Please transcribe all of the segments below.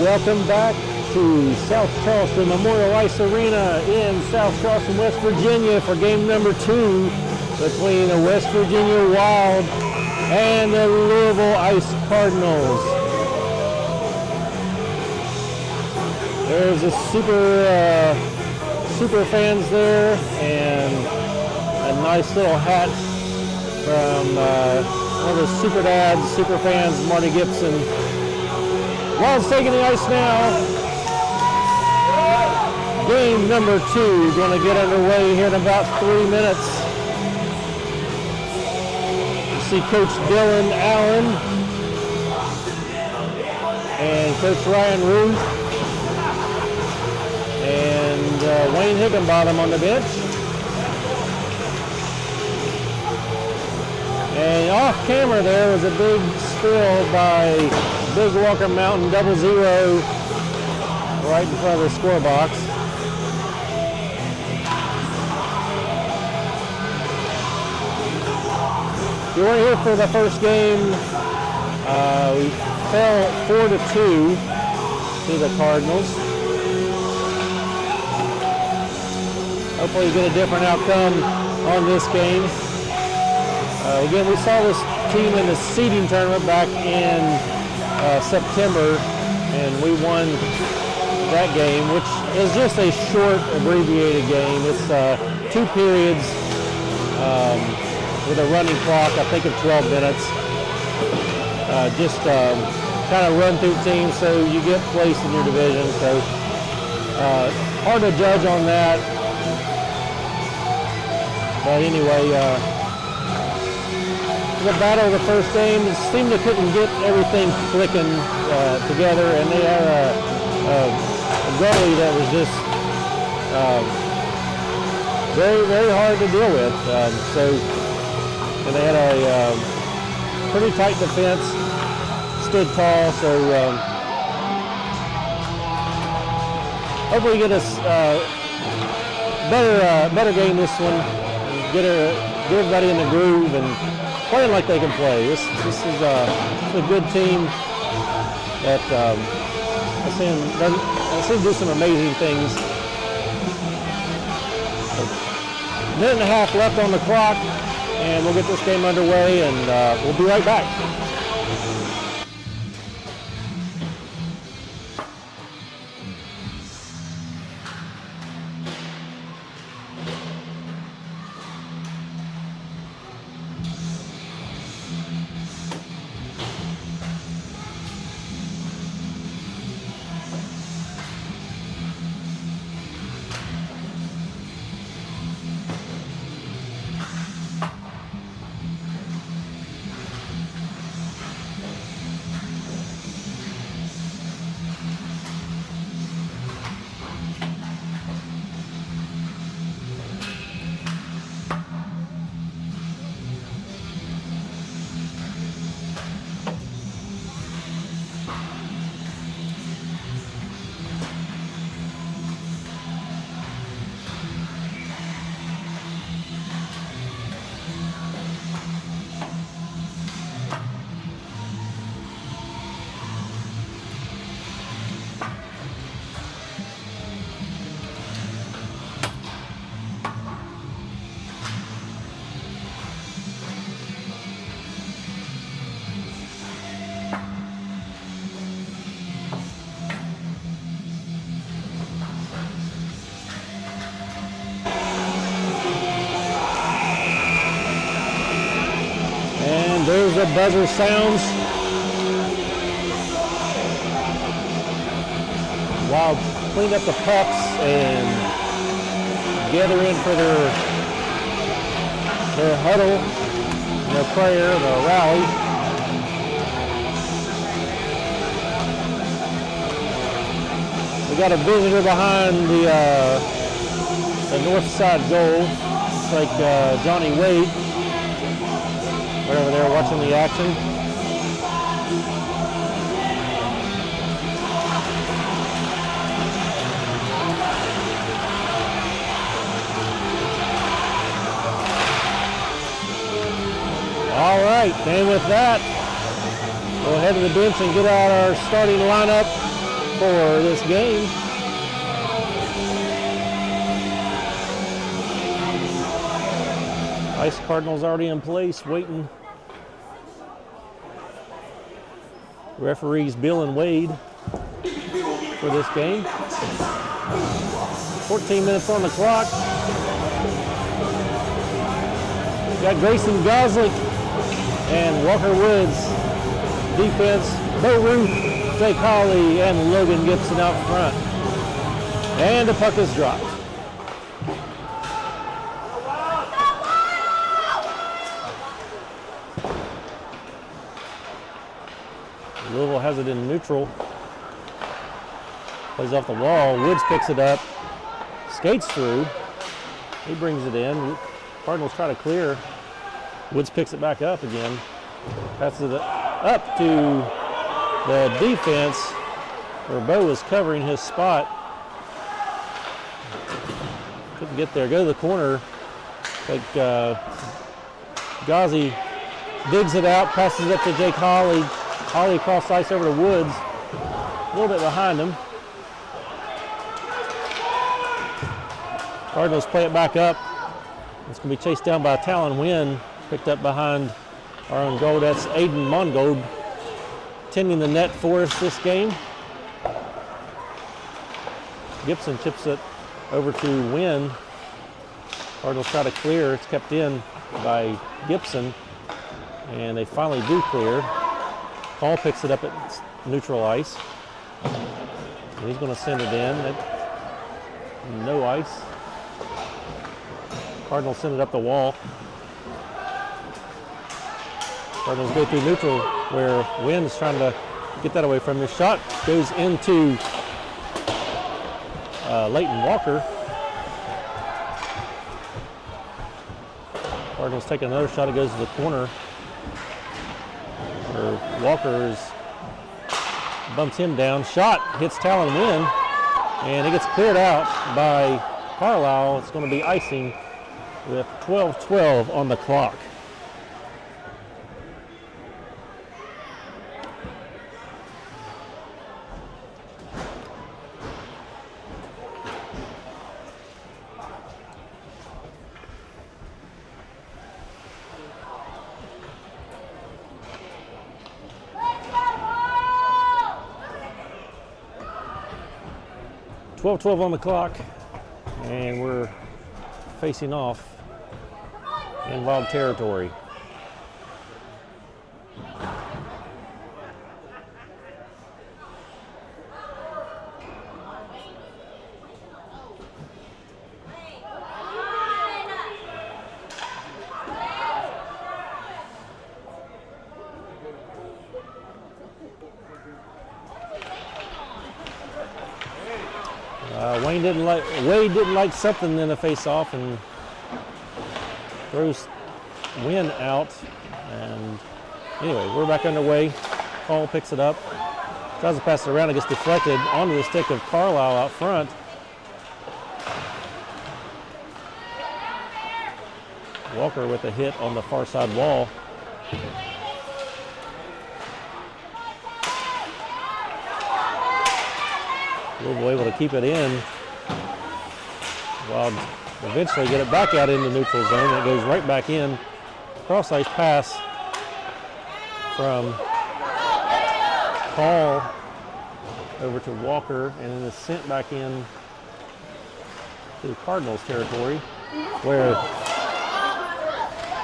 Welcome back to South Charleston Memorial Ice Arena in South Charleston, West Virginia for game number 2 between the West Virginia Wild and the Louisville Ice Cardinals. There's a super fans there and a nice little hat from one of the super dads, super fans, Marty Gibson. Wild's taking the ice now. Game number 2 going to get underway here in about 3 minutes. You see Coach Dylan Allen and Coach Ryan Ruth and Wayne Higginbottom on the bench. And off camera there was a big spill by Big Walker Mountain 00 right in front of the score box. If you weren't here for the first game, we fell 4-2 to the Cardinals. Hopefully you get a different outcome on this game. Again, we saw this team in the seeding tournament back in September, and we won that game, which is just a short, abbreviated game. It's 2 periods with a running clock, I think of 12 minutes. Just kind of run through teams so you get placed in your division. So hard to judge on that. But anyway, the battle of the first game, it seemed they couldn't get everything clicking together, and they had a goalie that was just very, very hard to deal with. And they had a pretty tight defense, stood tall, so hopefully get us better game this one, and get everybody in the groove and playing like they can play. This is a good team that I've seen do some amazing things. A minute and a half left on the clock, and we'll get this game underway, and we'll be right back. There's the buzzer sounds. Wild cleaned up the pucks and gather in for their huddle, their prayer, their rally. We got a visitor behind the north side goal. It's like Johnny Wade. Right over there watching the action. All right, and with that, we'll head to the bench and get out our starting lineup for this game. Ice Cardinals already in place, waiting. Referees Bill and Wade for this game. 14 minutes on the clock. Got Grayson Goslick and Walker Woods. Defense, Bo Ruth, Jake Hawley, and Logan Gibson out front. And the puck is dropped. Louisville has it in neutral. Plays off the wall. Woods picks it up. Skates through. He brings it in. Cardinals try to clear. Woods picks it back up again. Passes it up to the defense where Bo is covering his spot. Couldn't get there. Go to the corner. Like Ghazi digs it out, passes it up to Jake Hawley. Hawley across ice over to Woods. A little bit behind him. Cardinals play it back up. It's going to be chased down by Talon Wynn. Picked up behind our own goal. That's Aiden Mongold tending the net for us this game. Gibson chips it over to Wynn. Cardinals try to clear. It's kept in by Gibson. And they finally do clear. Paul picks it up at neutral ice. And he's going to send it in. No ice. Cardinals send it up the wall. Cardinals go through neutral where Wynn's trying to get that away from him. The shot goes into Leighton Walker. Cardinals take another shot. It goes to the corner. Walker bumps him down. Shot hits Talon Wynn, and it gets cleared out by Carlisle. It's going to be icing with 12:12 on the clock. .12 on the clock, and we're facing off in Wild territory. Wade didn't like something in the face-off and throws Wynn out. And anyway, we're back underway. Paul picks it up, tries to pass it around. It gets deflected onto the stick of Carlisle out front. Walker with a hit on the far side wall. Louisville able to keep it in. Well, eventually get it back out in the neutral zone. It goes right back in. Cross ice pass from Paul over to Walker, and then it's sent back in to the Cardinals territory, where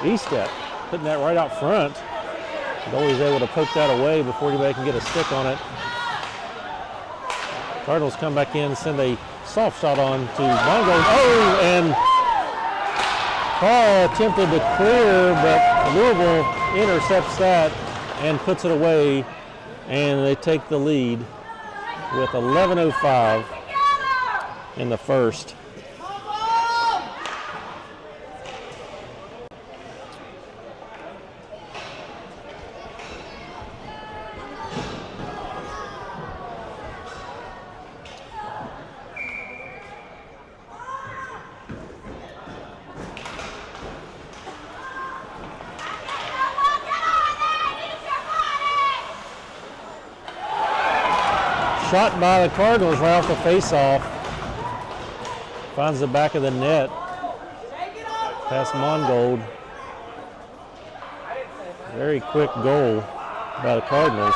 Estep putting that right out front. The goalie's able to poke that away before anybody can get a stick on it. Cardinals come back in, send a soft shot on to Mongo. Oh, and Paul attempted to clear, but Louisville intercepts that and puts it away, and they take the lead with 11:05 in the first. Shot by the Cardinals right off the face-off. Finds the back of the net. Past Mongold. Very quick goal by the Cardinals.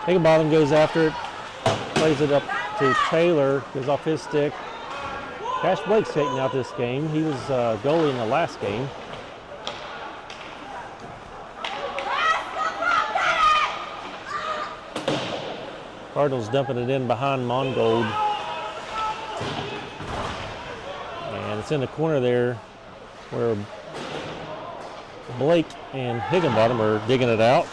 Higginbotham goes after it, plays it up to Taylor, goes off his stick. Cash Blake's taking out this game. He was goalie in the last game. Cardinals dumping it in behind Mongold. And it's in the corner there where Blake and Higginbotham are digging it out.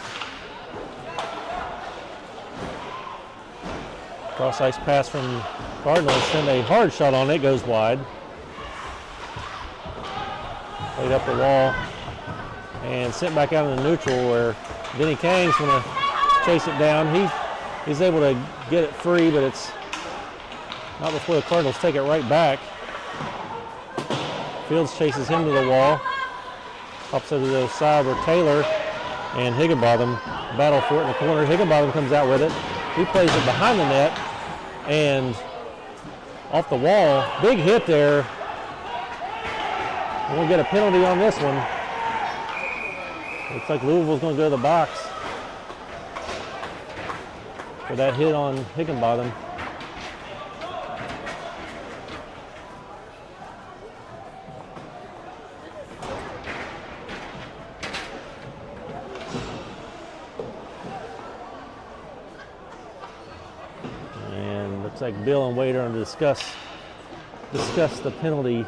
Cross ice pass from Cardinals, send a hard shot on it, goes wide. Played up the wall and sent back out in the neutral where Denny Kang's going to chase it down. He's able to get it free, but it's not before the Cardinals take it right back. Fields chases him to the wall. Pops over to the side where Taylor and Higginbotham battle for it in the corner. Higginbotham comes out with it. He plays it behind the net and off the wall. Big hit there. We'll get a penalty on this one. Looks like Louisville's going to go to the box for that hit on Higginbotham. Looks like Bill and Wade are going to discuss the penalty.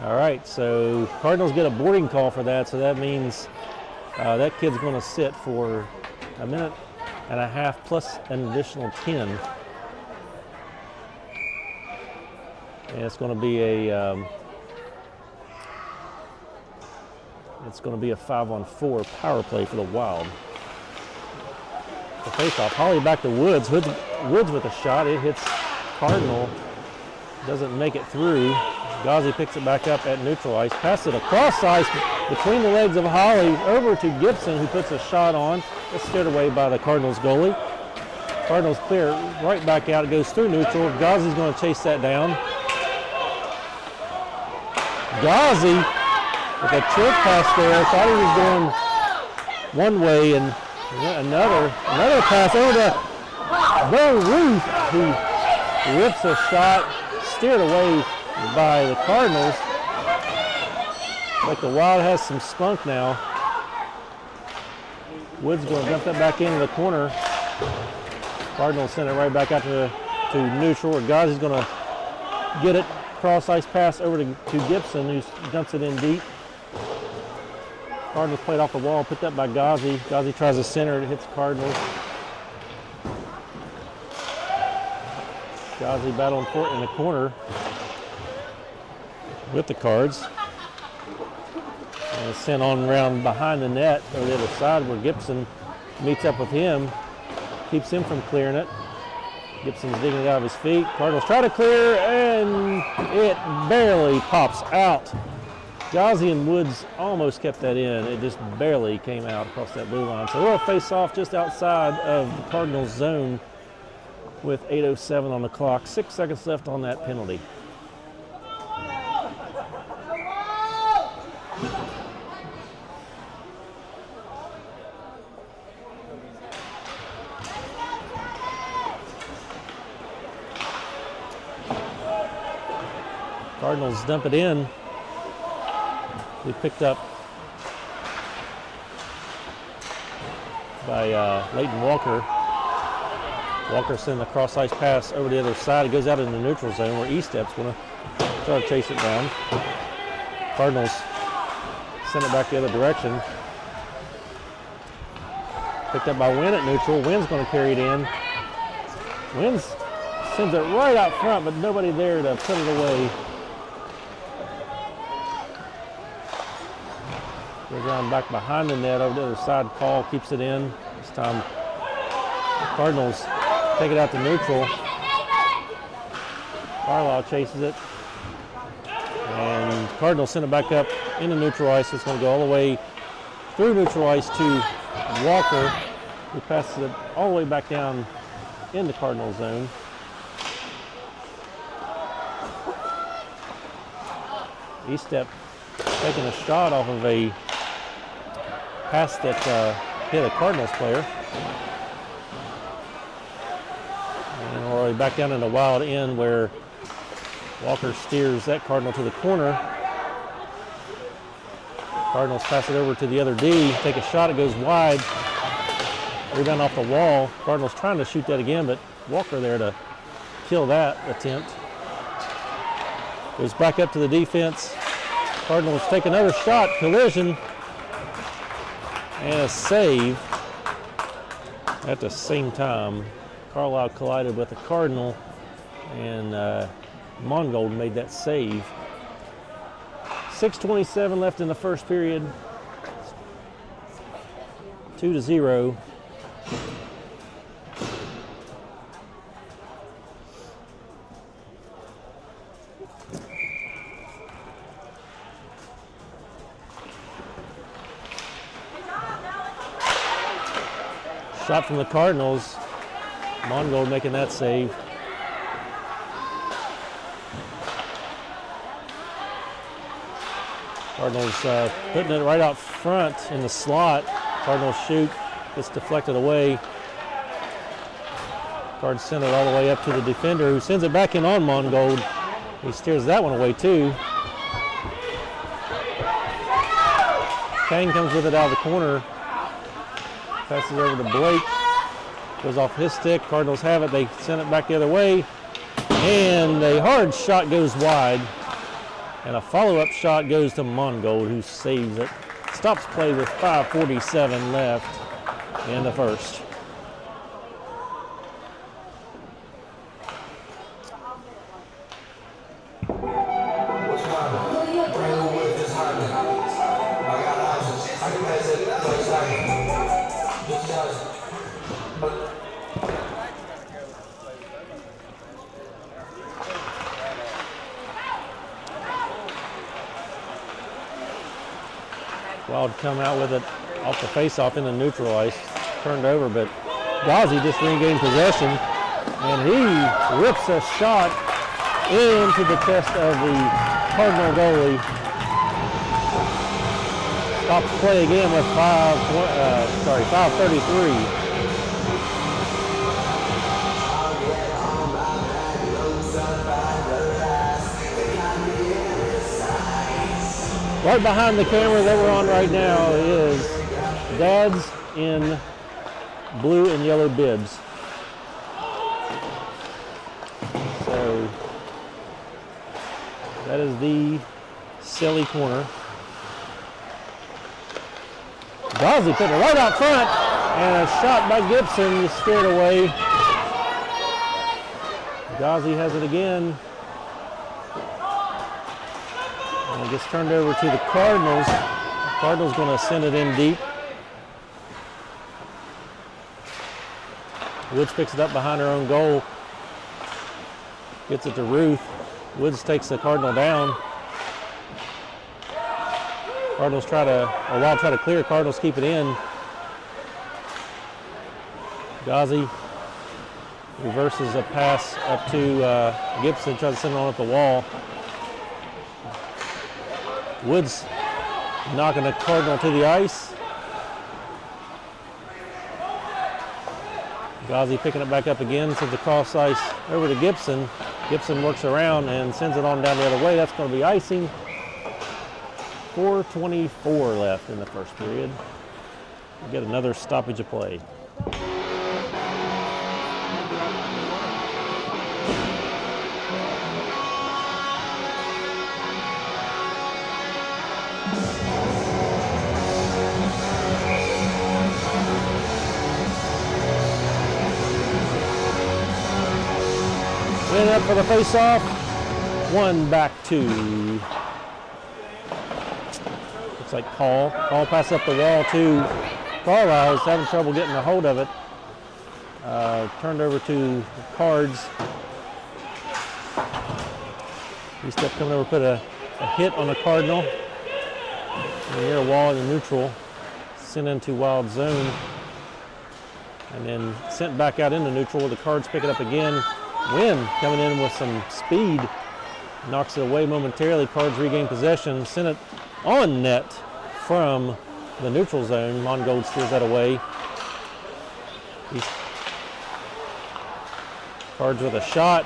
All right, so Cardinals get a boarding call for that, so that means that kid's going to sit for a minute and a half plus an additional 10. And it's going to be a It's going to be a 5-on-4 power play for the Wild. The face-off. Holly back to Woods. Woods with a shot. It hits Cardinal. Doesn't make it through. Ghazi picks it back up at neutral ice. Passes it across ice between the legs of Holly over to Gibson, who puts a shot on. It's steered away by the Cardinals goalie. Cardinals clear right back out. It goes through neutral. Ghazi's going to chase that down. Ghazi with a trick pass there, thought he was going one way, and another pass over to Bo Ruth, who rips a shot, steered away by the Cardinals. Like the Wild has some spunk now. Woods going to dump that back into the corner. Cardinals send it right back out to neutral, where Ghazi's going to get it. Cross ice pass over to Gibson, who dumps it in deep. Cardinals played off the wall, put that by Ghazi. Ghazi tries to center, it hits Cardinals. Ghazi battling for it in the corner with the Cards. And it's sent on around behind the net over the other side where Gibson meets up with him, keeps him from clearing it. Gibson's digging it out of his feet. Cardinals try to clear, and it barely pops out. Ghazi and Woods almost kept that in. It just barely came out across that blue line. So we'll face off just outside of the Cardinals zone with 8:07 on the clock. 6 seconds left on that penalty. Cardinals dump it in. We picked up by Leighton Walker. Walker sending the cross ice pass over the other side. It goes out in the neutral zone where E-Step's going to try to chase it down. Cardinals send it back the other direction. Picked up by Wynn at neutral. Wynn's going to carry it in. Wynn sends it right out front, but nobody there to put it away. Goes around back behind the net over the other side. Paul keeps it in. This time the Cardinals take it out to neutral. Carlisle chases it. And Cardinals send it back up into neutral ice. It's going to go all the way through neutral ice to Walker, who passes it all the way back down in the Cardinal zone. Estep taking a shot off of a pass that hit a Cardinals player. And all the way back down in the wild end where Walker steers that Cardinal to the corner. Cardinals pass it over to the other D, take a shot, it goes wide. Rebound off the wall. Cardinals trying to shoot that again, but Walker there to kill that attempt. Goes back up to the defense. Cardinals take another shot, collision, and a save. At the same time, Carlisle collided with the Cardinal, and Mongold made that save. 6:27 left in the first period. 2-0. Shot from the Cardinals. Mongold making that save. Cardinals putting it right out front in the slot. Cardinals shoot, gets deflected away. Cards send it all the way up to the defender, who sends it back in on Mongold. He steers that one away too. Kane comes with it out of the corner. Passes over to Blake. Goes off his stick. Cardinals have it. They send it back the other way. And a hard shot goes wide. And a follow-up shot goes to Mongold, who saves it. Stops play with 5:47 left in the first. Wild come out with it off the face-off in the neutral ice. Turned over, but Ghazi just regained possession, and he rips a shot into the chest of the Cardinal goalie. Stops play again with 5:33. Right behind the camera that we're on right now is dads in blue and yellow bibs. So that is the silly corner. Ghazi put it right out front, and a shot by Gibson is steered away. Ghazi has it again. And it gets turned over to the Cardinals. The Cardinals going to send it in deep. Woods picks it up behind her own goal. Gets it to Ruth. Woods takes the Cardinal down. Cardinals try to clear. Cardinals keep it in. Ghazi reverses a pass up to Gibson, tries to send it on up the wall. Woods knocking the Cardinal to the ice. Ghazi picking it back up again, sends the cross ice over to Gibson. Gibson works around and sends it on down the other way. That's going to be icing. 4:24 left in the first period. We get another stoppage of play. Men up for the face-off. 1 back 2. Looks like Paul. Paul passes up the wall to Carlisle. He's having trouble getting a hold of it. Turned over to Cards. He stepped coming over, put a hit on the Cardinal. Near a wall in the neutral. Sent into wild zone. And then sent back out into neutral. The Cards pick it up again. Wynn coming in with some speed. Knocks it away momentarily. Cards regain possession. Sent it on net from the neutral zone. Mongold steals that away. Cards with a shot.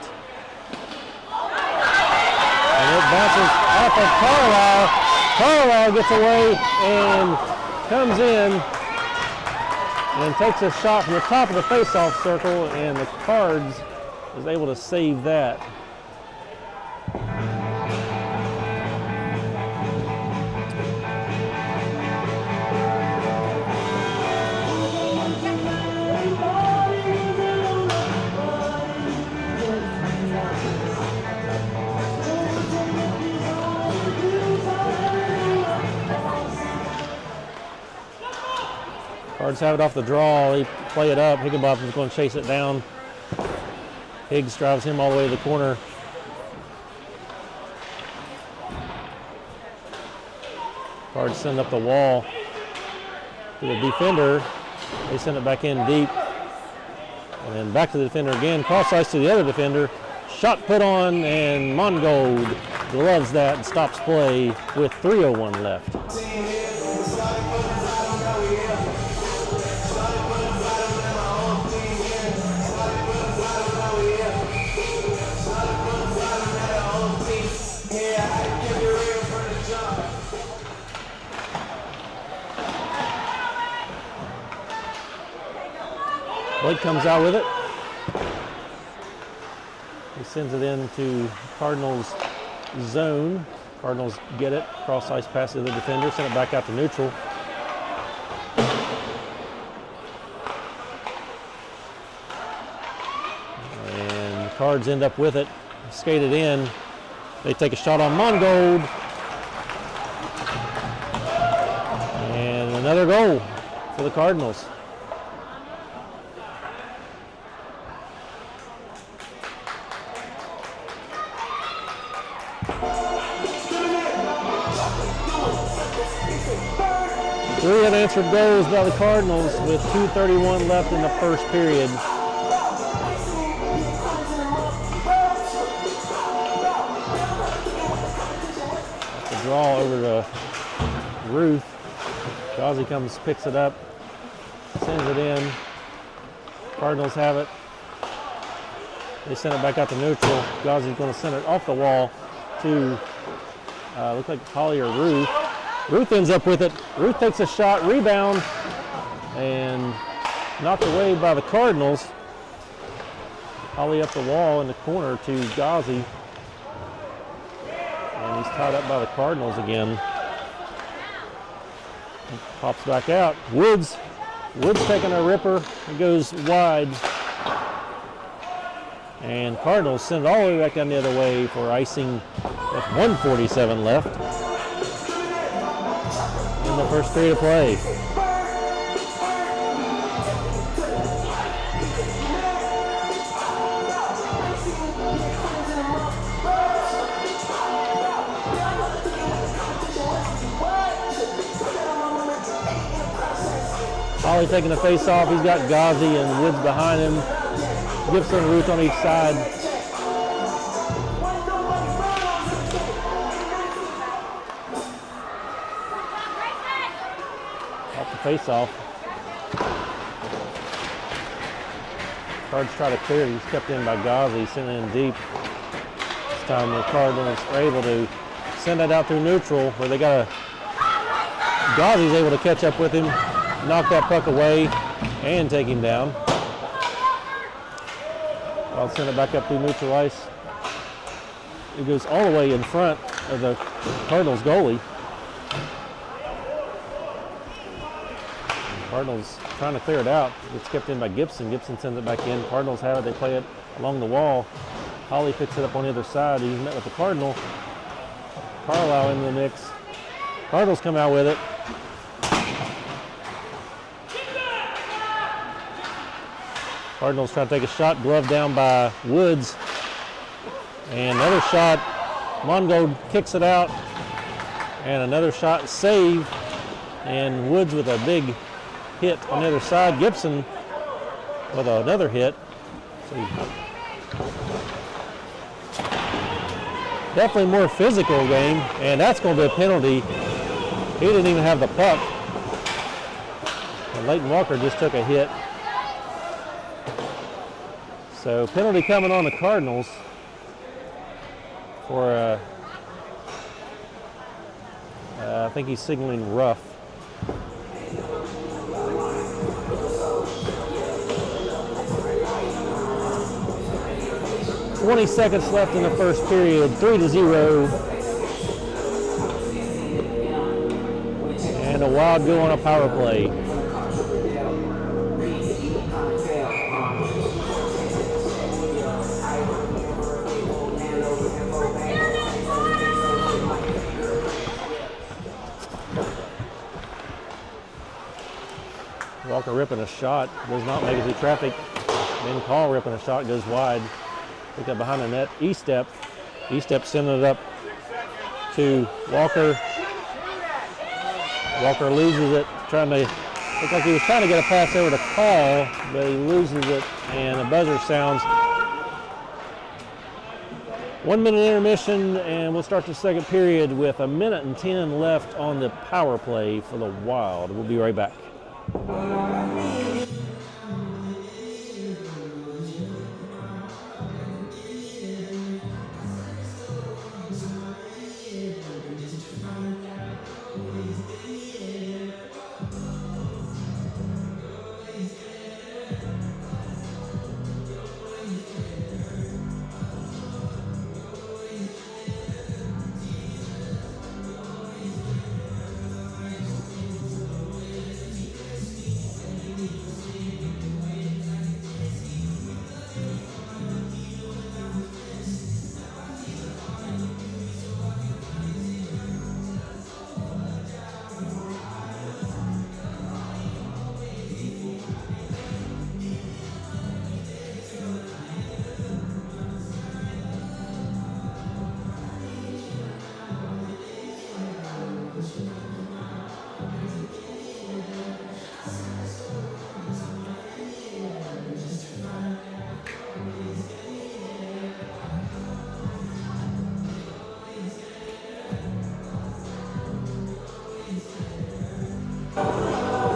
And it bounces off of Carlisle. Carlisle gets away and comes in and takes a shot from the top of the face-off circle, and the Cards is able to save that. Cards have it off the draw. They play it up. Higginbotham is going to chase it down. Higgs drives him all the way to the corner. Cards send up the wall to the defender. They send it back in deep. And then back to the defender again. Cross ice to the other defender. Shot put on, and Mongold gloves that and stops play with 3:01 left. Blake comes out with it. He sends it into Cardinals zone. Cardinals get it. Cross ice pass to the defender. Send it back out to neutral. And Cards end up with it. Skated in. They take a shot on Mongold. And another goal for the Cardinals. Three unanswered goals by the Cardinals with 2:31 left in the first period. The draw over to Ruth. Ghazi comes, picks it up, sends it in. Cardinals have it. They send it back out to neutral. Ghazi's going to send it off the wall to, looks like Holly or Ruth. Ruth ends up with it. Ruth takes a shot, rebound, and knocked away by the Cardinals. Holly up the wall in the corner to Ghazi. And he's tied up by the Cardinals again. He pops back out. Woods taking a ripper. It goes wide. And Cardinals send it all the way back down the other way for icing with 1:47 left in the first period of play. Holly taking the face off. He's got Ghazi and Woods behind him. Gibson and Ruth on each side. Off the face off. Cards try to clear. He's kept in by Ghazi, sending in deep. This time the Cardinals are able to send it out through neutral where they got Ghazi's able to catch up with him, knock that puck away, and take him down. I'll send it back up through neutral ice. It goes all the way in front of the Cardinals goalie. Cardinals trying to clear it out. It's kept in by Gibson. Gibson sends it back in. Cardinals have it. They play it along the wall. Holly picks it up on the other side. He's met with the Cardinal. Carlisle into the mix. Cardinals come out with it. Cardinals try to take a shot, glove down by Woods. And another shot, Mongold kicks it out. And another shot saved. And Woods with a big hit on the other side. Gibson with another hit. So definitely more physical game, and that's going to be a penalty. He didn't even have the puck. And Leighton Walker just took a hit. So penalty coming on the Cardinals for, I think he's signaling rough. 20 seconds left in the first period, 3-0. And a Wild go on a power play. Walker ripping a shot, does not make it through traffic. Ben Call ripping a shot, goes wide. Pick up behind the net. E-step sending it up to Walker. Walker loses it, looked like he was trying to get a pass over to Call, but he loses it, and the buzzer sounds. 1 minute intermission, and we'll start the second period with 1:10 left on the power play for the Wild. We'll be right back.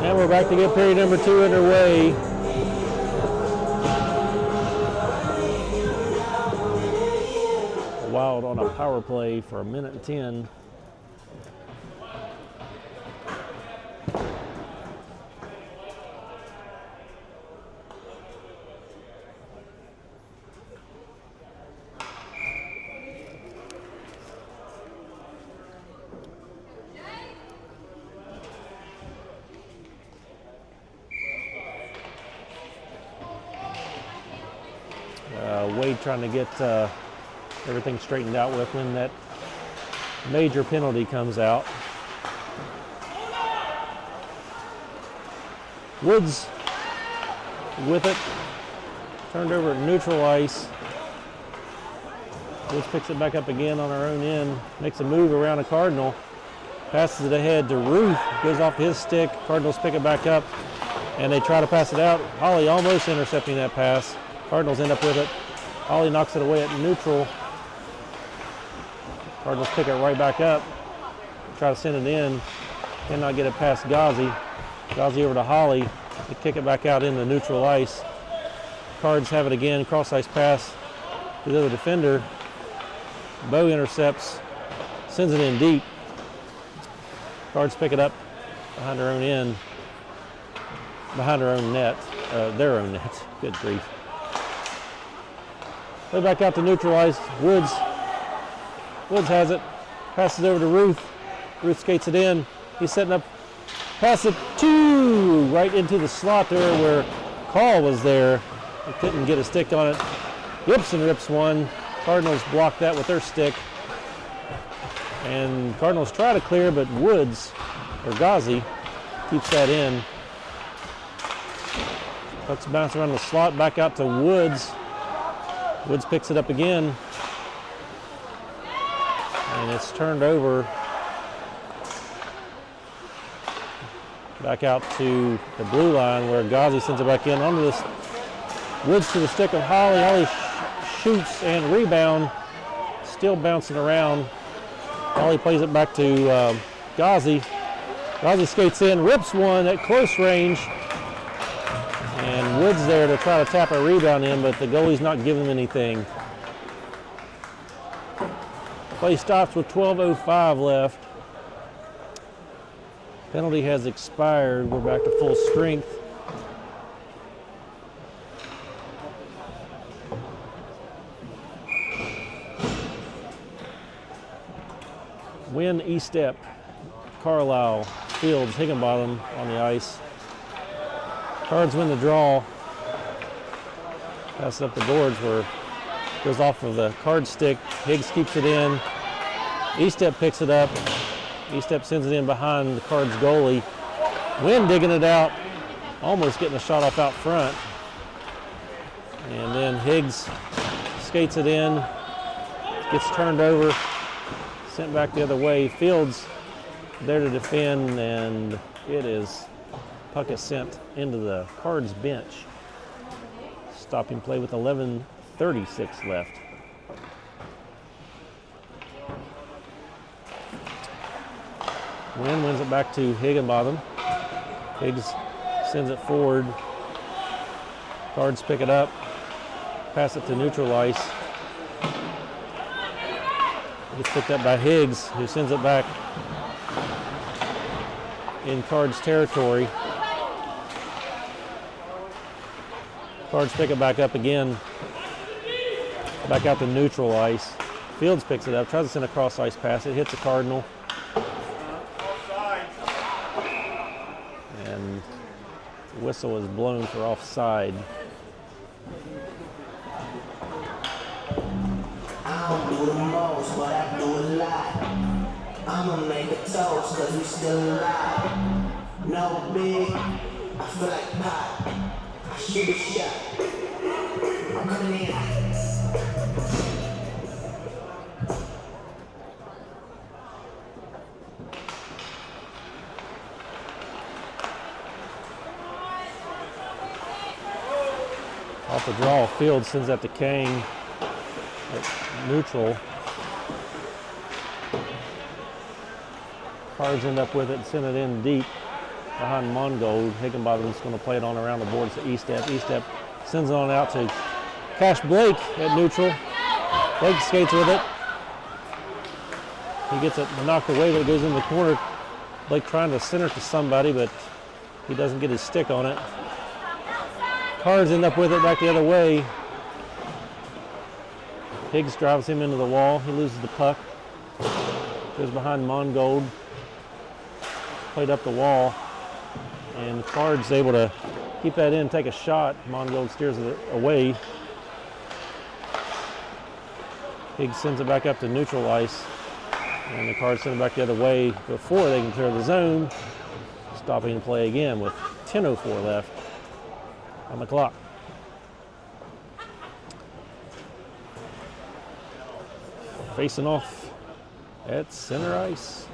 And we're back to get period number 2 underway. Wild on a power play for 1:10. Wade trying to get everything straightened out with when that major penalty comes out. Woods with it, turned over at neutral ice. Woods picks it back up again on our own end, makes a move around a Cardinal, passes it ahead to Ruth, goes off his stick. Cardinals pick it back up, and they try to pass it out. Holly almost intercepting that pass. Cardinals end up with it. Holly knocks it away at neutral. Cardinals pick it right back up. Try to send it in. Cannot get it past Ghazi. Ghazi over to Holly. They kick it back out into neutral ice. Cards have it again. Cross ice pass to the other defender. Bow intercepts. Sends it in deep. Cards pick it up behind their own end. Behind their own net. Their own net. Good grief. Play back out to neutral ice. Woods has it. Passes over to Ruth. Ruth skates it in. He's setting up. Pass it right into the slot there where Call was there. He couldn't get a stick on it. Gibson rips one. Cardinals block that with their stick. And Cardinals try to clear, but Ghazi keeps that in. Puck's bouncing around the slot, back out to Woods. Woods picks it up again. And it's turned over. Back out to the blue line where Ghazi sends it back in onto this. Woods to the stick of Holly. Holly shoots and rebound. Still bouncing around. Holly plays it back to Ghazi. Ghazi skates in, rips one at close range. And Woods there to try to tap a rebound in, but the goalie's not giving him anything. Play stops with 12:05 left. Penalty has expired. We're back to full strength. Win, E-Step, Carlisle, Fields, Higginbottom on the ice. Cards win the draw. Pass it up the boards where it goes off of the card stick. Higgs keeps it in. E-Step picks it up. E-Step sends it in behind the Cards goalie. Wynn digging it out, almost getting a shot off out front. And then Higgs skates it in, gets turned over, sent back the other way. Fields there to defend, and puck is sent into the Cards bench. Stopping play with 11:36 left. Wynn wins it back to Higginbottom. Higgs sends it forward. Cards pick it up, pass it to neutral ice. Gets picked up by Higgs, who sends it back in Cards territory. Cards pick it back up again, back out to neutral ice. Fields picks it up, tries to send a cross ice pass. It hits a Cardinal. And the whistle is blown for offside. I don't do the most, but I do a lot. I'ma make a toast, cause we still alive. No big, I feel like pop. I shoot a shot. I'm coming in. Off the draw, Fields sends that to Kane at neutral. Cards end up with it and send it in deep behind Mongold. Higginbottom's going to play it on around the boards to E-Step. E-Step sends it on out to Cash Blake at neutral. Blake skates with it. He gets it knocked away, but it goes in the corner. Blake trying to center to somebody, but he doesn't get his stick on it. Cards end up with it back the other way. Higgs drives him into the wall. He loses the puck. Goes behind Mongold. Played up the wall. And Cards able to keep that in, take a shot. Mongold steers it away. Higgs sends it back up to neutral ice. And the Cards send it back the other way before they can clear the zone. Stopping the play again with 10:04 left on the clock. Facing off at center ice.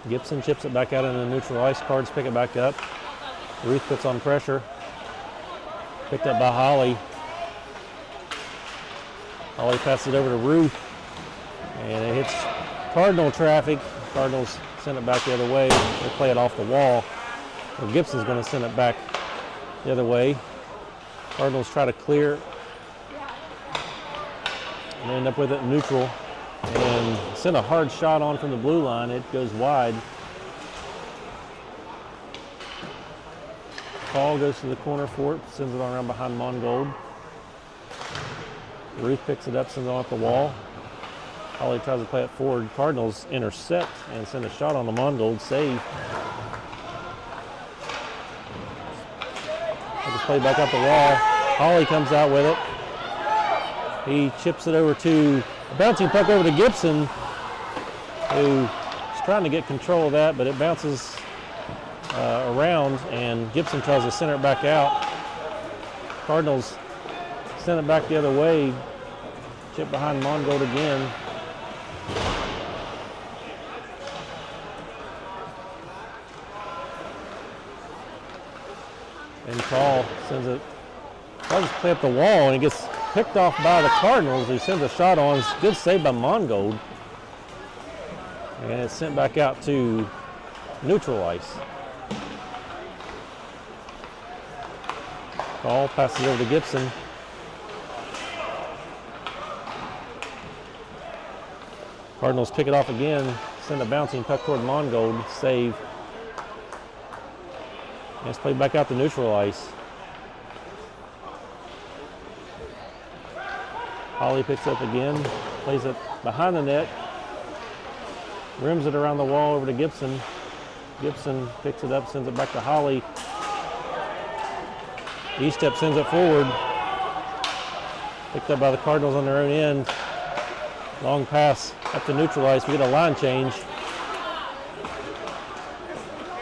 Gibson chips it back out into the neutral ice. Cards pick it back up. Ruth puts on pressure. Picked up by Holly. Holly passes it over to Ruth. And it hits Cardinal traffic. Cardinals send it back the other way. They play it off the wall. Well, Gibson's going to send it back the other way. Cardinals try to clear. And they end up with it neutral. And send a hard shot on from the blue line. It goes wide. Paul goes to the corner for it, sends it around behind Mongold. Ruth picks it up, sends it off the wall. Holly tries to play it forward. Cardinals intercept and send a shot on the Mongold. Save. Just play back up the wall. Holly comes out with it. He chips it over to a bouncing puck over to Gibson, who's trying to get control of that, but it bounces around, and Gibson tries to center it back out. Cardinals send it back the other way. Chip behind Mongold again. And Paul sends it, tries to play up the wall, and it gets picked off by the Cardinals, who sends a shot on. It's a good save by Mongold. And it's sent back out to neutral ice. Paul passes over to Gibson. Cardinals pick it off again, send a bouncing puck toward Mongold, save. And it's played back out to neutral ice. Holly picks up again, plays it behind the net, rims it around the wall over to Gibson. Gibson picks it up, sends it back to Holly. E-step sends it forward. Picked up by the Cardinals on their own end. Long pass up to neutral ice. We get a line change.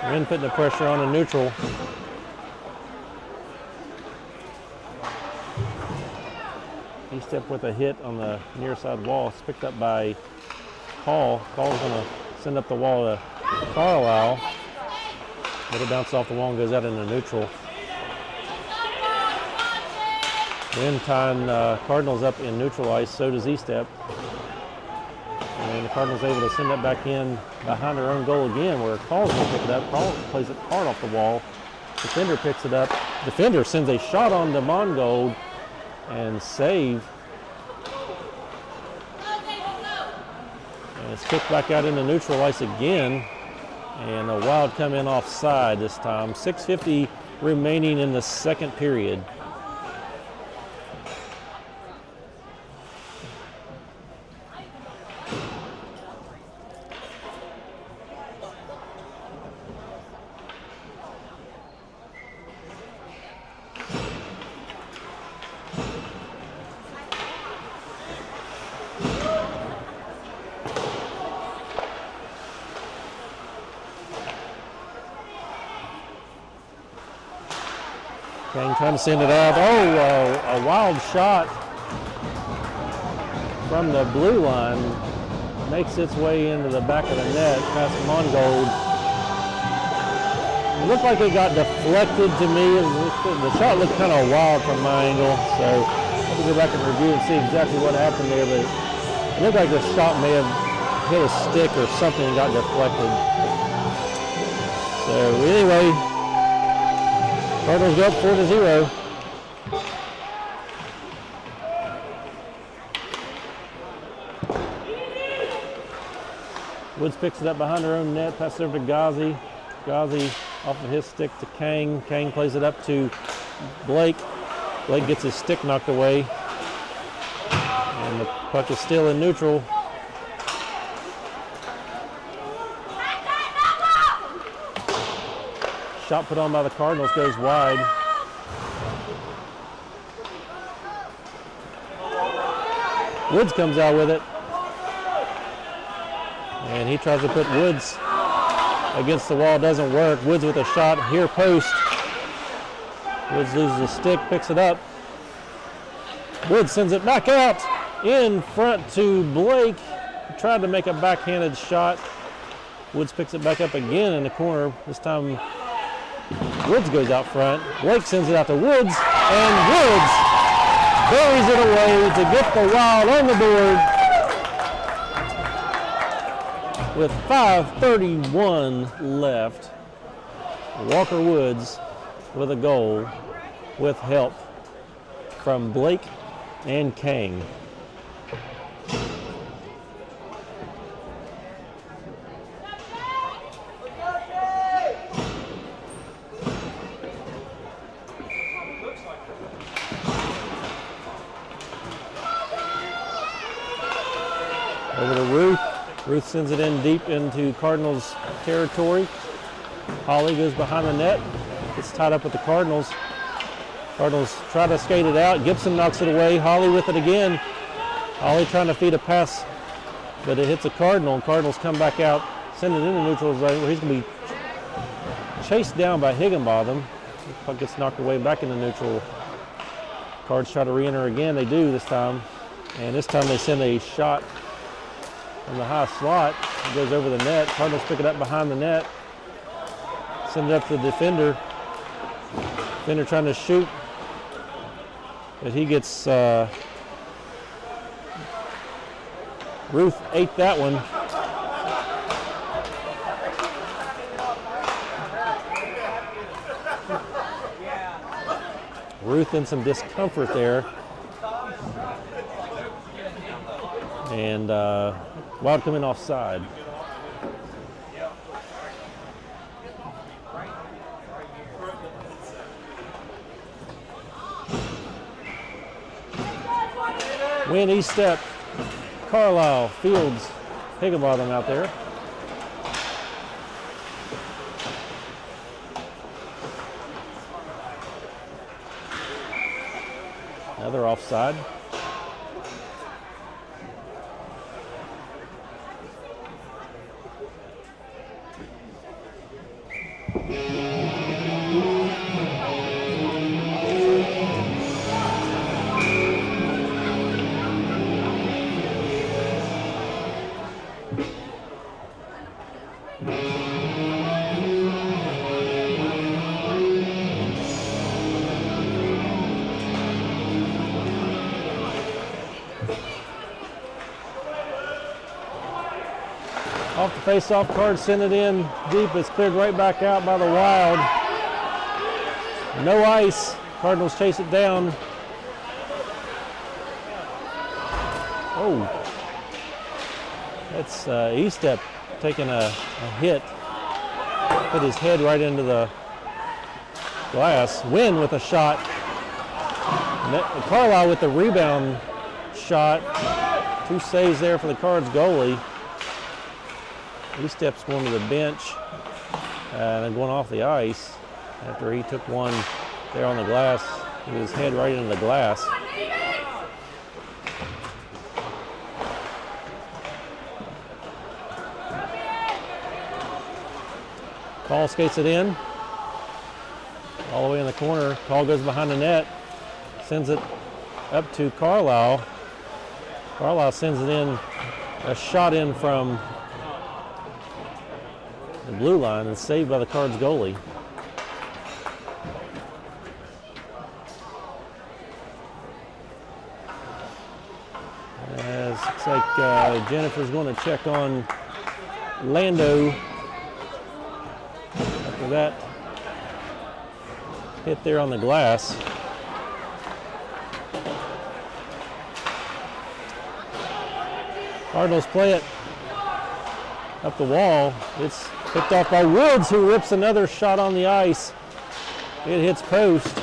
Wren putting the pressure on in neutral. E-step with a hit on the near side wall. It's picked up by Paul. Paul's going to send up the wall to Carlisle. But it bounces off the wall and goes out into neutral. Wren tying Cardinals up in neutral ice, so does E-step. And the Cardinals able to send that back in behind their own goal again, where Paul's going to pick it up. Paul plays it hard off the wall. Defender picks it up. Defender sends a shot on to Mongold and save. And it's kicked back out into neutral ice again. And a Wild come in offside this time. 6:50 remaining in the second period. Kane trying to send it out. Oh, a wild shot from the blue line. Makes its way into the back of the net past Mongold. It looked like it got deflected to me. The shot looked kind of wild from my angle, so I have to go back and review and see exactly what happened there, but it looked like the shot may have hit a stick or something and got deflected. So anyway, Cardinals go up 4-0. Woods picks it up behind her own net, passes it over to Ghazi. Ghazi off of his stick to Kang. Kang plays it up to Blake. Blake gets his stick knocked away. And the puck is still in neutral. Shot put on by the Cardinals goes wide. Woods comes out with it. And he tries to put Woods against the wall, doesn't work. Woods with a shot here post. Woods loses the stick, picks it up. Woods sends it back out in front to Blake. He tried to make a backhanded shot. Woods picks it back up again in the corner. This time Woods goes out front. Blake sends it out to Woods, and Woods buries it away to get the Wild on the board with 5:31 left. Walker Woods with a goal with help from Blake and Kang. Over to Ruth. Ruth sends it in deep into Cardinals territory. Holly goes behind the net. Gets tied up with the Cardinals. Cardinals try to skate it out. Gibson knocks it away. Holly with it again. Holly trying to feed a pass, but it hits a Cardinal. Cardinals come back out, send it into neutral zone where he's going to be chased down by Higginbotham. The puck gets knocked away back into neutral. Cards try to re-enter again. They do this time. And this time they send a shot from the high slot. It goes over the net. Cardinals pick it up behind the net. Send it up to the defender. Defender trying to shoot. But he gets, Ruth ate that one. Ruth in some discomfort there. And Wild coming offside. Win east step. Carlisle, Fields, Higginbotham out there. Another offside. Off the face-off card, send it in deep. It's cleared right back out by the Wild. No ice. Cardinals chase it down. Oh, that's Estep taking a hit. Put his head right into the glass. Win with a shot. Carlisle with the rebound shot. 2 saves there for the Cards goalie. Estep's going to the bench and then going off the ice after he took one there on the glass with his head right into the glass. Call skates it in all the way in the corner. Call goes behind the net, sends it up to Carlisle. Carlisle sends it in, a shot in from the blue line and saved by the Cards goalie. Looks like Jennifer's going to check on Lando after that hit there on the glass. Cardinals play it up the wall. It's picked off by Woods, who rips another shot on the ice. It hits post.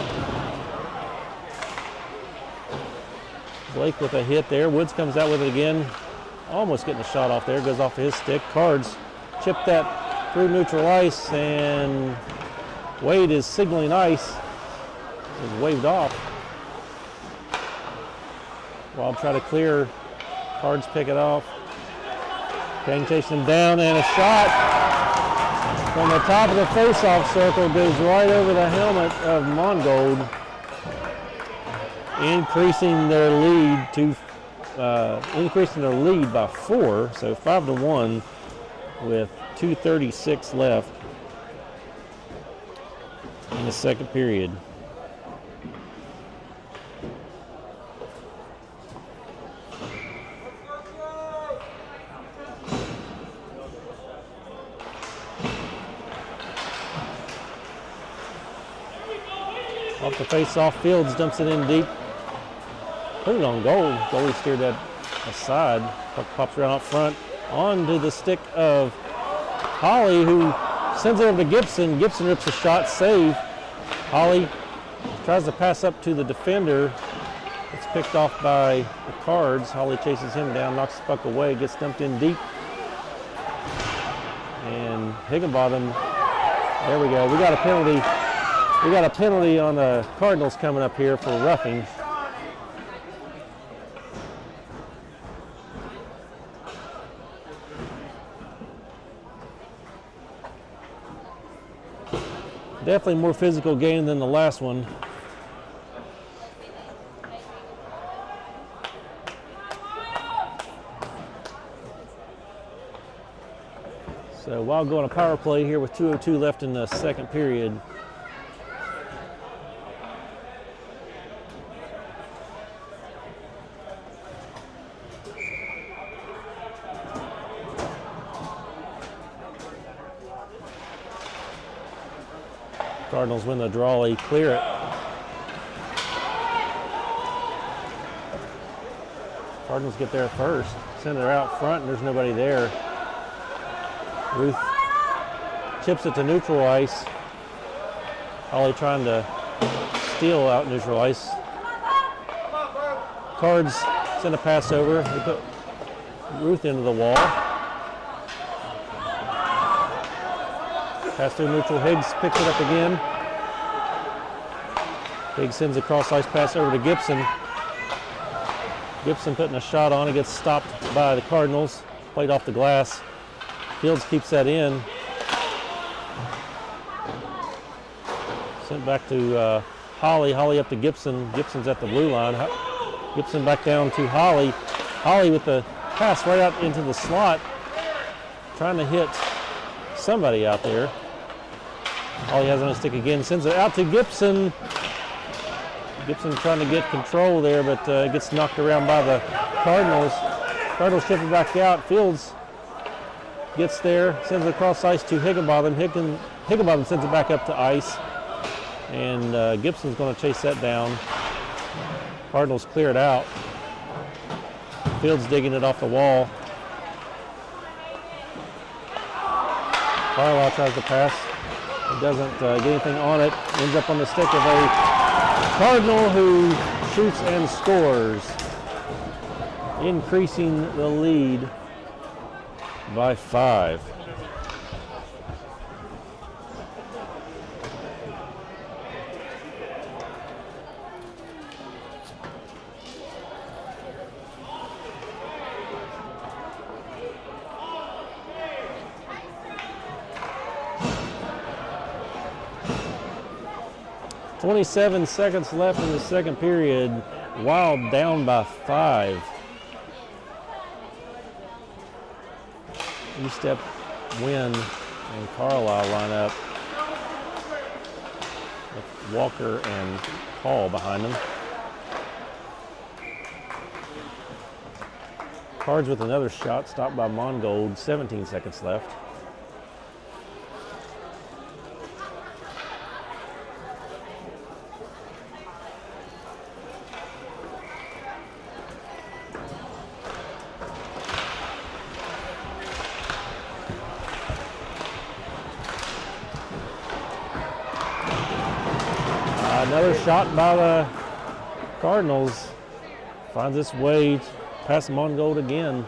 Blake with a hit there. Woods comes out with it again. Almost getting a shot off there. Goes off his stick. Cards chip that through neutral ice, and Wade is signaling ice. Is waved off. Wild try to clear. Cards pick it off. Kane chasing him down, and a shot from the top of the face-off circle goes right over the helmet of Mongold, increasing their lead by 4, so 5-1 with 2:36 left in the second period. Off the face-off, Fields dumps it in deep. Put it on goal. Goalie steered that aside. Puck pops around up front. Onto the stick of Holly, who sends it over to Gibson. Gibson rips a shot, save. Holly tries to pass up to the defender. It's picked off by the Cards. Holly chases him down, knocks the puck away, gets dumped in deep. And Higginbottom, there we go. We got a penalty. We got a penalty on the Cardinals coming up here for roughing. Definitely more physical game than the last one. So Wild going a power play here with 2:02 left in the second period. Cardinals win the draw, they clear it. Cardinals get there first. Send it out front and there's nobody there. Ruth chips it to neutral ice. Holly trying to steal out neutral ice. Cards send a pass over. They put Ruth into the wall. Pass through neutral. Higgs picks it up again. Higgs sends a cross ice pass over to Gibson. Gibson putting a shot on. It gets stopped by the Cardinals. Played off the glass. Fields keeps that in. Sent back to Holly. Holly up to Gibson. Gibson's at the blue line. Gibson back down to Holly. Holly with the pass right out into the slot. Trying to hit somebody out there. Holly has on a stick again. Sends it out to Gibson. Gibson trying to get control there, but gets knocked around by the Cardinals. Cardinals ship it back out. Fields gets there, sends it across ice to Higginbottom. Higginbottom sends it back up to ice, and Gibson's going to chase that down. Cardinals clear it out. Fields digging it off the wall. Carlisle tries to pass. It doesn't get anything on it. Ends up on the stick of a Cardinal who shoots and scores, increasing the lead by 5. .27 seconds left in the second period. Wild down by 5. E-step Wynn and Carlisle line up with Walker and Hall behind them. Cards with another shot, stopped by Mongold. 17 seconds left. Another shot by the Cardinals. Finds its way past Mongold again.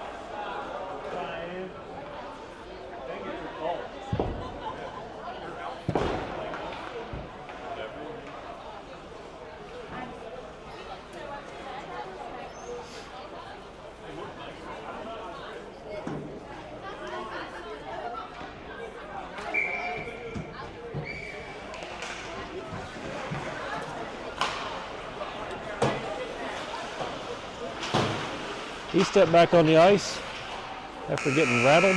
He stepped back on the ice after getting rattled.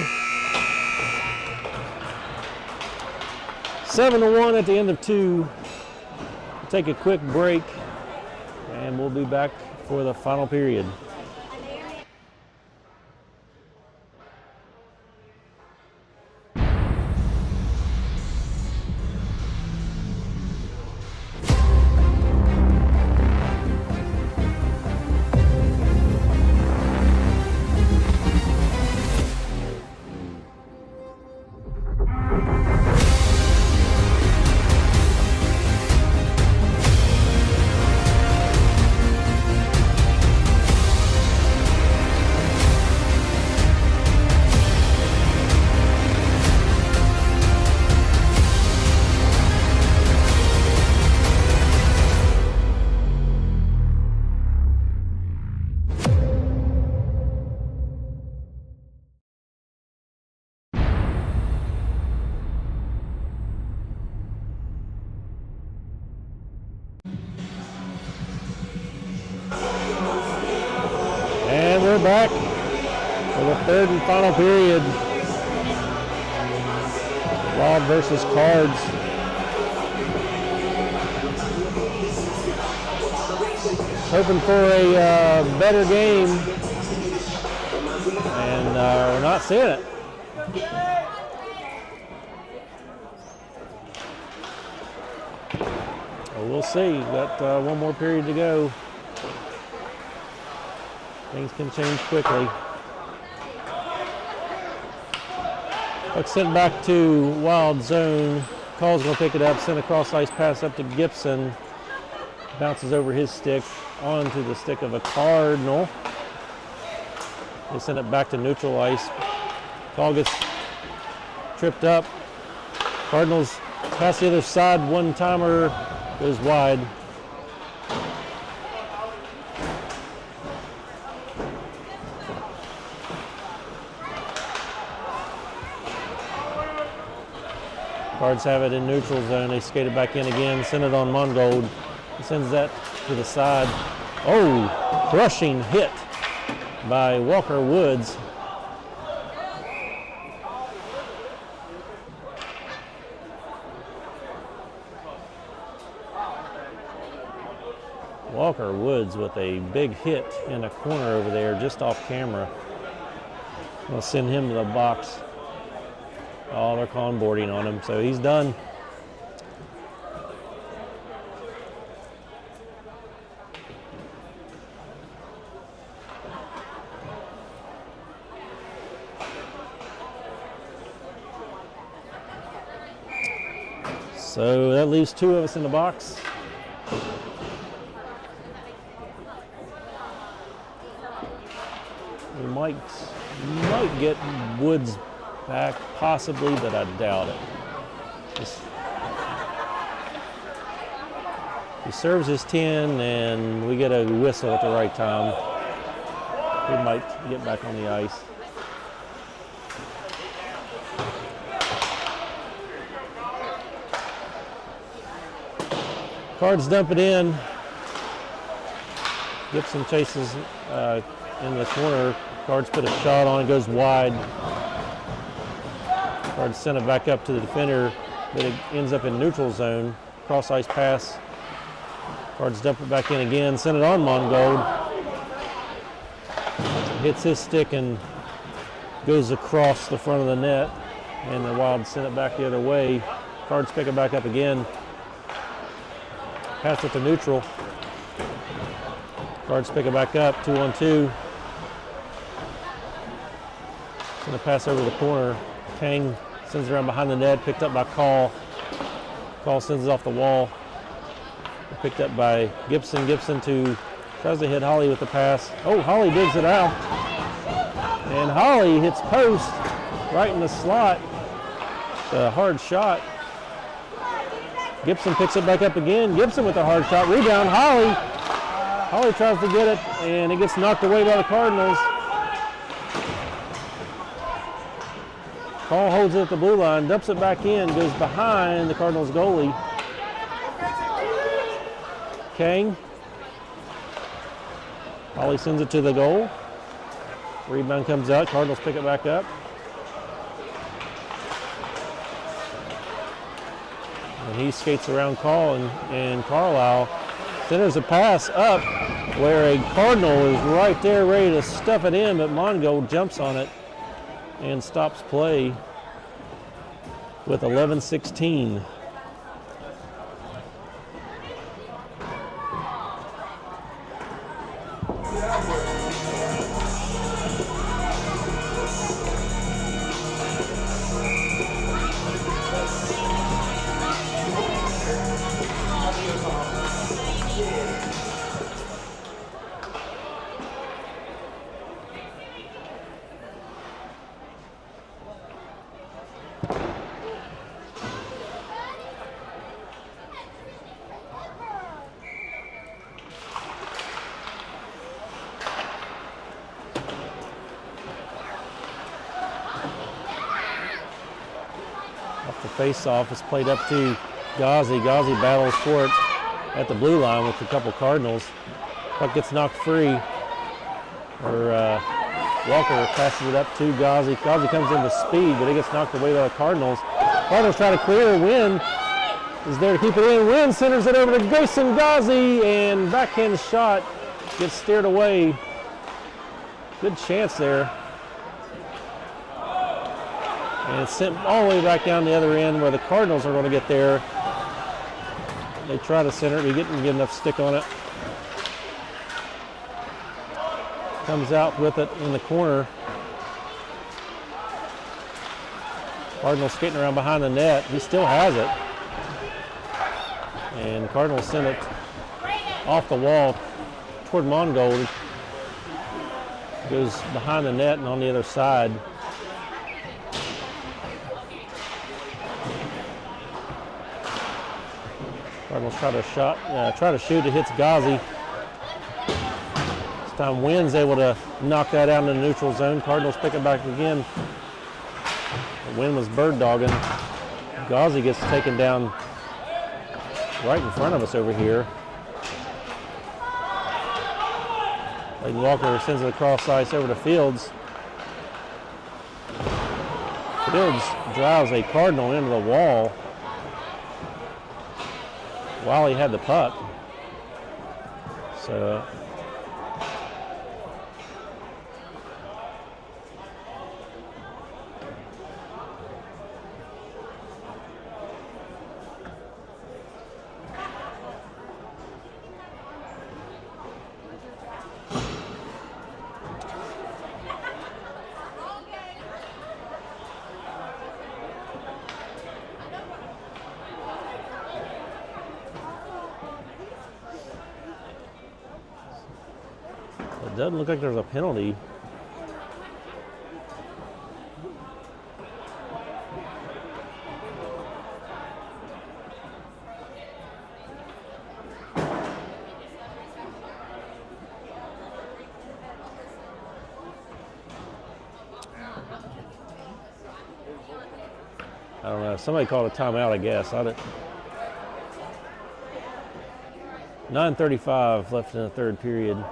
7-1 at the end of 2. We'll take a quick break and we'll be back for the final period. we're back for the third and final period. Wild versus Cards. Hoping for a better game, and we're not seeing it. Well, we'll see. We've got one more period to go. Things can change quickly. Puck sent back to Wild zone. Call's going to pick it up, send a cross ice pass up to Gibson. Bounces over his stick onto the stick of a Cardinal. They send it back to neutral ice. Call gets tripped up. Cardinals pass the other side, one-timer goes wide. Cards have it in neutral zone. They skate it back in again, send it on Mongold. He sends that to the side. Oh, crushing hit by Walker Woods. Walker Woods with a big hit in a corner over there, just off camera. I'll send him to the box. Oh, they're calling boarding on him, so he's done. So that leaves two of us in the box. We might get Woods back, possibly, but I doubt it. He serves his 10, and we get a whistle at the right time. We might get back on the ice. Cards dump it in. Gibson chases in the corner. Cards put a shot on, it goes wide. Cards send it back up to the defender, but it ends up in neutral zone. Cross ice pass. Cards dump it back in again, send it on Mongold. Hits his stick and goes across the front of the net, and the Wild send it back the other way. Cards pick it back up again. Pass it to neutral. Cards pick it back up, 2-on-2. Send a pass over the corner. Kang sends it around behind the net, picked up by Call. Call sends it off the wall. Picked up by Gibson. Gibson tries to hit Holly with the pass. Oh, Holly digs it out. And Holly hits post right in the slot. It's a hard shot. Gibson picks it back up again. Gibson with a hard shot. Rebound, Holly. Holly tries to get it, and it gets knocked away by the Cardinals. Call holds it at the blue line, dumps it back in, goes behind the Cardinals goalie. Kang. Holly sends it to the goal. Rebound comes out. Cardinals pick it back up. And he skates around Call, and Carlisle centers a pass up where a Cardinal is right there ready to stuff it in, but Mongold jumps on it and stops play with 11:16. Face-off is played up to Ghazi. Ghazi battles for it at the blue line with a couple Cardinals. Puck gets knocked free. Or Walker passes it up to Ghazi. Ghazi comes in with speed, but he gets knocked away by the Cardinals. Cardinals try to clear. Wynn is there to keep it in. Wynn centers it over to Grayson Ghazi, and backhand shot gets steered away. Good chance there. And it's sent all the way back down the other end where the Cardinals are going to get there. They try to center it, but didn't get enough stick on it. Comes out with it in the corner. Cardinals skating around behind the net. He still has it. And Cardinals send it off the wall toward Mongold. Goes behind the net and on the other side. Cardinals try to shoot. It hits Ghazi. This time Wynn's able to knock that out in the neutral zone. Cardinals pick it back again. Wynn was bird dogging. Ghazi gets taken down right in front of us over here. Layton Walker sends it across ice over to Fields. Fields drives a Cardinal into the wall while he had the puck. So it doesn't look like there's a penalty. I don't know. Somebody called a timeout, I guess. 9:35 left in the third period.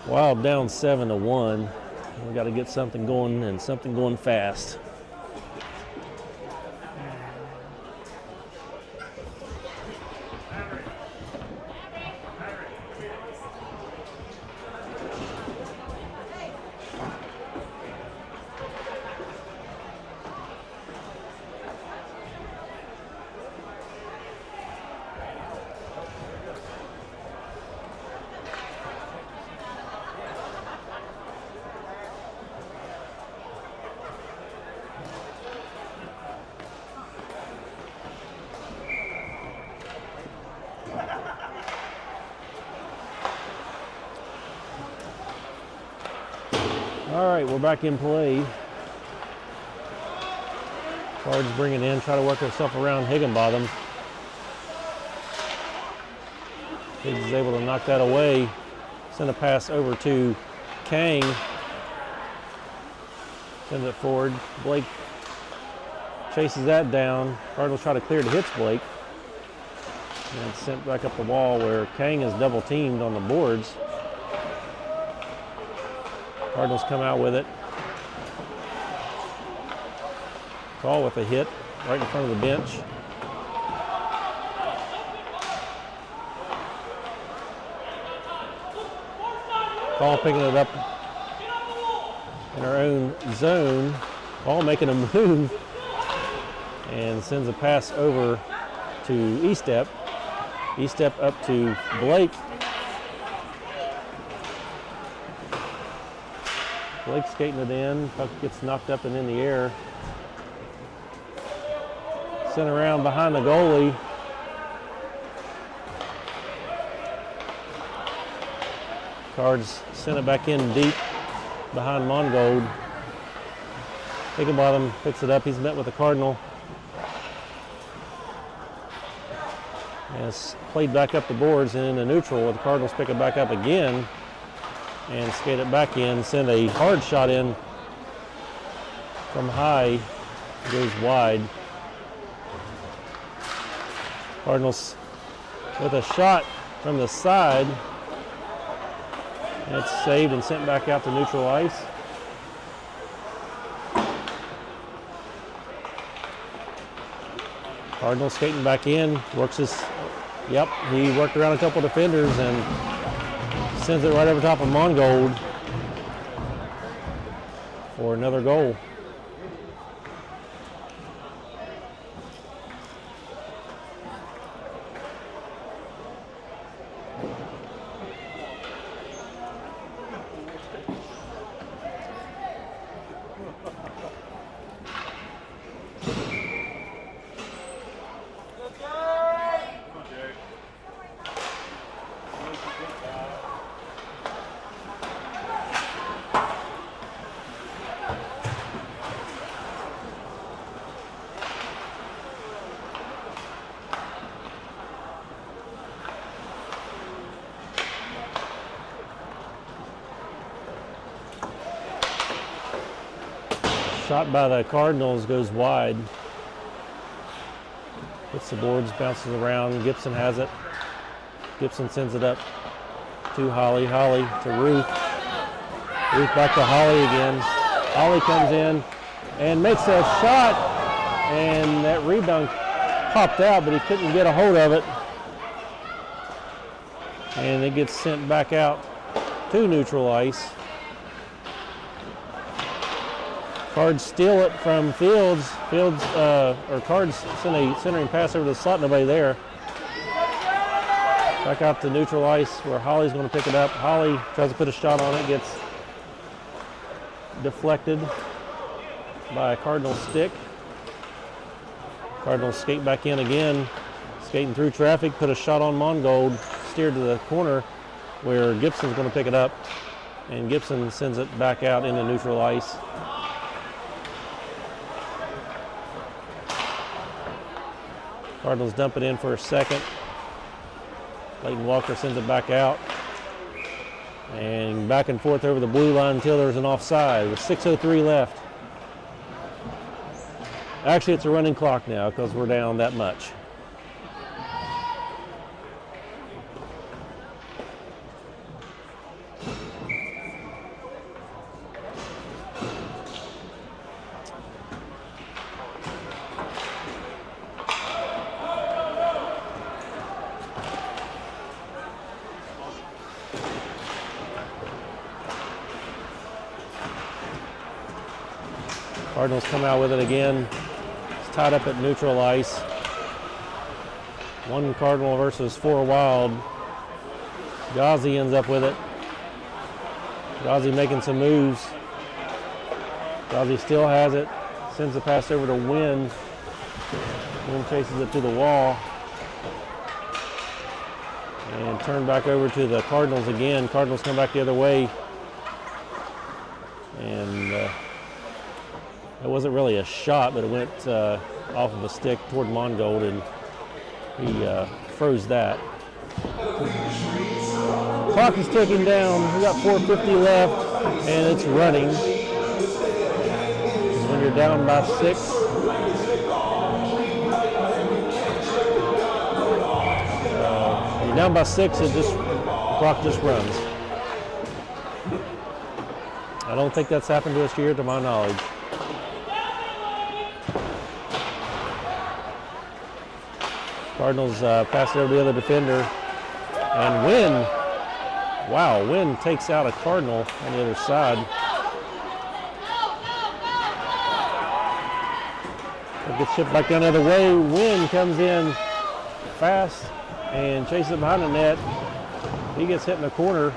Wild down 7-1. We got to get something going and something going fast. All right, we're back in play. Cards bring it in, try to work himself around Higginbotham. Higgs is able to knock that away. Send a pass over to Kang. Sends it forward. Blake chases that down. Cardinals try to clear to hits Blake. And it's sent back up the wall where Kang is double teamed on the boards. Cardinals come out with it. Call with a hit right in front of the bench. Call picking it up in our own zone. Call making a move and sends a pass over to Estep. Estep up to Blake. Blake skating it in. Puck gets knocked up and in the air. Sent around behind the goalie. Cards sent it back in deep behind Mongold. Higginbotham picks it up. He's met with the Cardinal. And it's played back up the boards and into neutral where the Cardinals pick it back up again. And skate it back in, send a hard shot in from high, goes wide. Cardinals with a shot from the side. And it's saved and sent back out to neutral ice. Cardinals skating back in, works his, yep, he worked around a couple defenders and sends it right over top of Mongold for another goal. Shot by the Cardinals goes wide. Hits the boards, bounces around. Gibson has it. Gibson sends it up to Holly. Holly to Ruth. Ruth back to Holly again. Holly comes in and makes a shot. And that rebound popped out, but he couldn't get a hold of it. And it gets sent back out to neutral ice. Cards steal it from Fields. Cards send a centering pass over the slot, nobody there. Back out to neutral ice where Holly's going to pick it up. Holly tries to put a shot on it, gets deflected by a Cardinal stick. Cardinals skate back in again, skating through traffic, put a shot on Mongold, steered to the corner where Gibson's going to pick it up, and Gibson sends it back out into neutral ice. Cardinals dump it in for a second. Leighton Walker sends it back out. And back and forth over the blue line until there's an offside with 6:03 left. Actually, it's a running clock now because we're down that much. Cardinals come out with it again. It's tied up at neutral ice. One Cardinal versus four Wild. Ghazi ends up with it. Ghazi making some moves. Ghazi still has it. Sends the pass over to Wynn. Wynn chases it to the wall. And turn back over to the Cardinals again. Cardinals come back the other way. And it wasn't really a shot, but it went off of a stick toward Mongold, and he froze that. Clock is ticking down. We got 4:50 left, and it's running. When you're down by 6, you're down by 6, it just clock just runs. I don't think that's happened to us here, to my knowledge. Cardinals pass it over to the other defender, and Wynn takes out a Cardinal on the other side. It gets shipped back down the other way. Wynn comes in fast and chases it behind the net. He gets hit in the corner,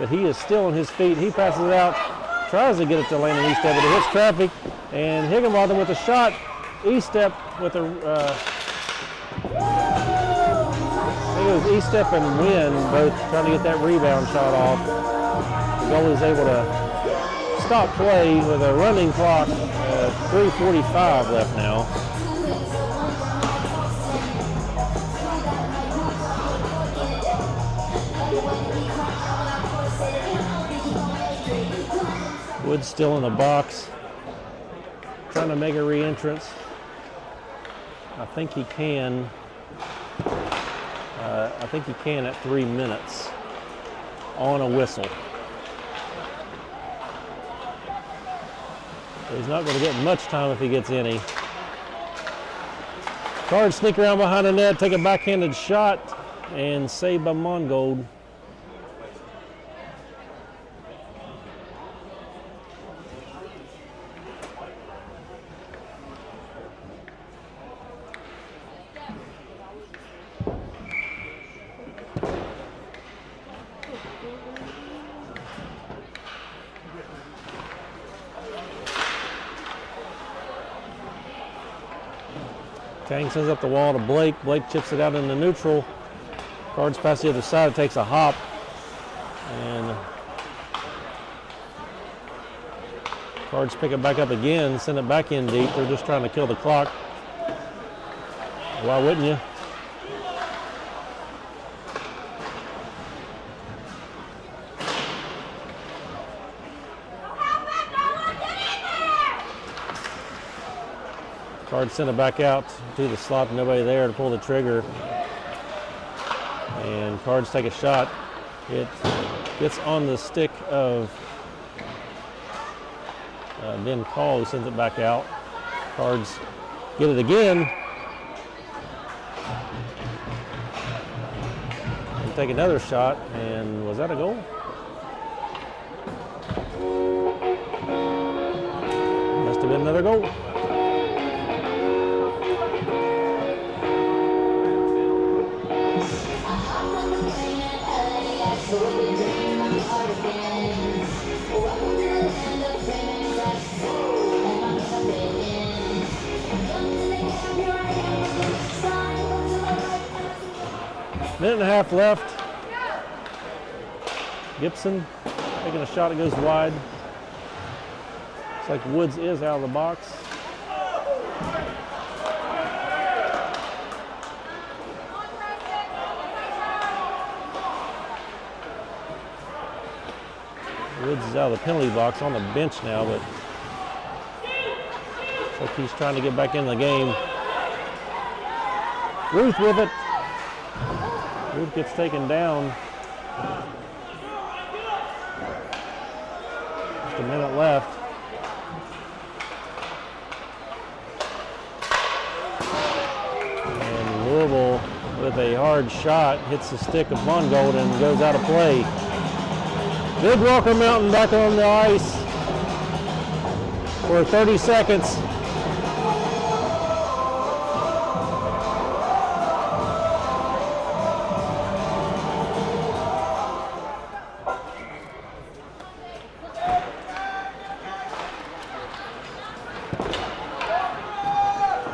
but he is still on his feet. He passes it out, tries to get it to Landon Eastep, but it hits traffic, and Higginbotham with a shot. Eastep with a it was Eastep and Wynn both trying to get that rebound shot off. The goalie is able to stop play with a running clock. 3:45 left now. Wood's still in the box, trying to make a re-entrance. I think he can. I think he can at 3 minutes on a whistle. He's not going to get much time if he gets any. Cards sneak around behind the net, take a backhanded shot, and saved by Mongold. Kang sends up the wall to Blake. Blake chips it out into neutral. Cards pass the other side, takes a hop. And Cards pick it back up again, send it back in deep. They're just trying to kill the clock. Why wouldn't you? Cards send it back out to the slot, nobody there to pull the trigger. And Cards take a shot. It gets on the stick of Ben Call, who sends it back out. Cards get it again. And take another shot, and was that a goal? Must have been another goal. Minute and a half left. Gibson taking a shot, it goes wide. Looks like Woods is out of the box. Woods is out of the penalty box on the bench now, but looks like he's trying to get back in the game. Ruth with it. Ruth gets taken down. Just a minute left. And Louisville with a hard shot hits the stick of Mongold and goes out of play. Big Walker Mountain back on the ice for 30 seconds.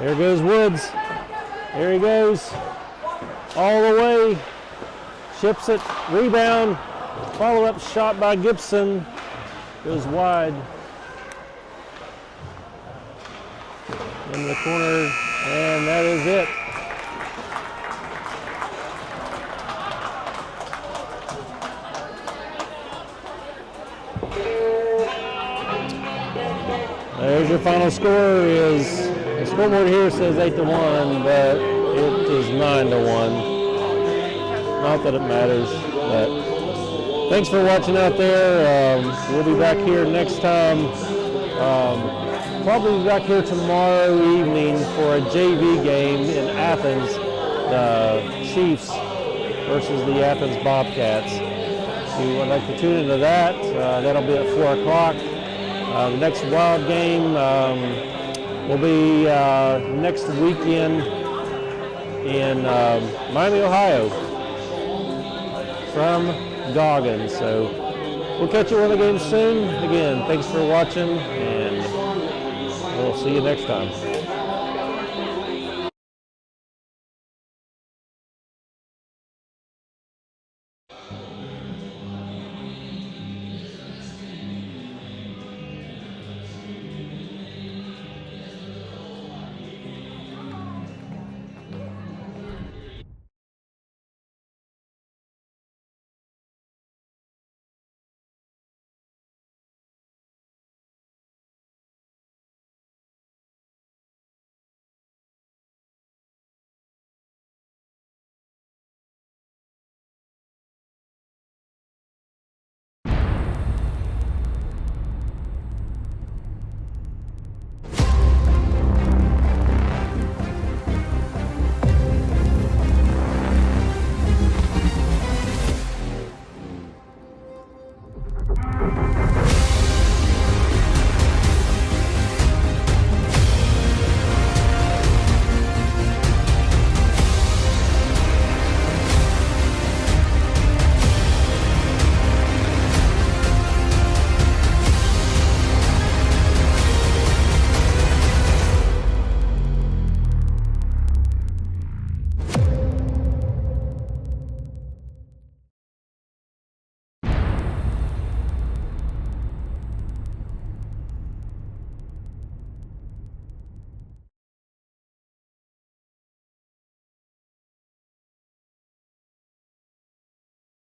There goes Woods. There he goes. All the way. Ships it. Rebound. Follow-up shot by Gibson. Goes wide. In the corner. And that is it. There's your final score. The scoreboard here says 8-1, but it is 9-1. Not that it matters, but thanks for watching out there. We'll be back here next time. Probably be back here tomorrow evening for a JV game in Athens, the Chiefs versus the Athens Bobcats. If you would like to tune into that, that'll be at 4 o'clock. The next Wild game will be next weekend in Miami, Ohio from Goggins. So we'll catch you on the game soon. Again, thanks for watching, and we'll see you next time.